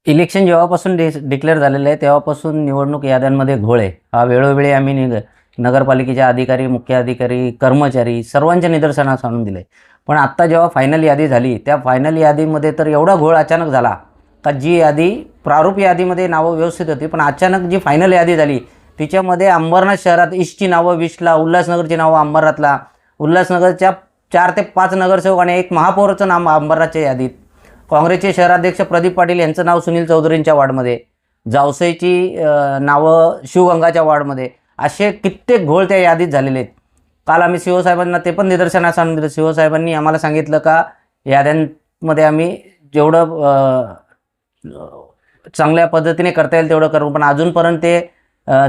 Election जेव्हापासून declare झालेलं आहे तेव्हापासून निवडणूक याद्यांमध्ये घोळ आहे. हा वेळोवेळी आम्ही नगरपालिकेचे अधिकारी, मुख्य अधिकारी, कर्मचारी सर्वांच्या निदर्शनास आणून दिले. पण आत्ता जेव्हा फायनल यादी झाली त्या फायनल यादीमध्ये तर एवढा घोळ अचानक झाला का जी यादी प्रारूप यादीमध्ये नावं व्यवस्थित होती, पण अचानक जी फायनल यादी झाली तिच्यामध्ये अंबरनाथ शहरात ईस्टची नावं वीसला, उल्हासनगरची नावं अंबरनाथला, उल्हासनगरच्या 4 ते 5 नगरसेवक आणि एक महापौराचं नाव अंबरनाथच्या यादीत, काँग्रेसचे शहराध्यक्ष प्रदीप पाटील यांचं नाव सुनील चौधरींच्या वार्डमध्ये, जावसईची नावं शिवगंगाच्या वार्डमध्ये, असे कित्येक घोळ त्या यादीत झालेले आहेत. काल आम्ही सीओ साहेबांना ते पण निदर्शनास आणून दिलं. सीओ साहेबांनी आम्हाला सांगितलं का याद्यांमध्ये आम्ही जेवढं चांगल्या पद्धतीने करता येईल तेवढं करू, पण अजूनपर्यंत ते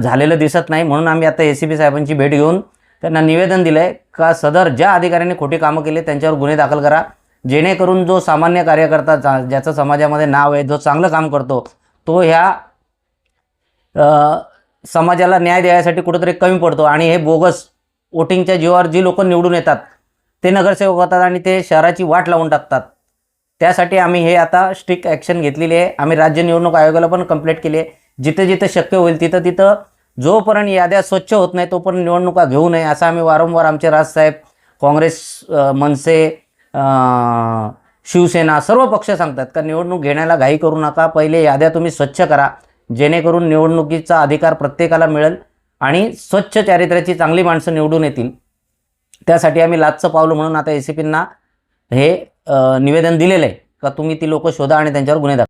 झालेलं दिसत नाही. म्हणून आम्ही आता ACP साहेबांची भेट घेऊन त्यांना निवेदन दिलं आहे का सदर ज्या अधिकाऱ्यांनी खोटी कामं केली त्यांच्यावर गुन्हे दाखल करा, जेणेकरून जो सामान्य कार्यकर्ता ज्याचं समाजामध्ये नाव आहे, जो चांगलं काम करतो, तो ह्या समाजाला न्याय द्यायसाठी कुठंतरी कमी पडतो. आणि हे बोगस वोटिंगच्या जीवावर जी लोक निवडून येतात ते नगरसेवक होतात आणि ते शहराची वाट लावून टाकतात. त्यासाठी आम्ही हे आता स्ट्रिक्ट ॲक्शन घेतलेली आहे. आम्ही राज्य निवडणूक आयोगाला पण कंप्लेंट केली आहे. जिथे जिथे शक्य होईल तिथं जोपर्यंत याद्या स्वच्छ होत नाही तोपर्यंत निवडणुका घेऊ नये असं आम्ही वारंवार आमचे राजसाहेब, काँग्रेस, मनसे, शिवसेना सर्व पक्ष सांगतात का निवडणूक घेण्याला घाई करू नका, पहिले याद्या तुम्ही स्वच्छ करा, जेणेकरून निवडणुकीचा अधिकार प्रत्येकाला मिळेल आणि स्वच्छ चारित्र्याची चांगली माणसं निवडून येतील. त्यासाठी आम्ही लाचचं पावलं म्हणून आता ACPंना हे निवेदन दिलेलं आहे का तुम्ही ती लोक शोधा आणि त्यांच्यावर गुन्हे दाखवा.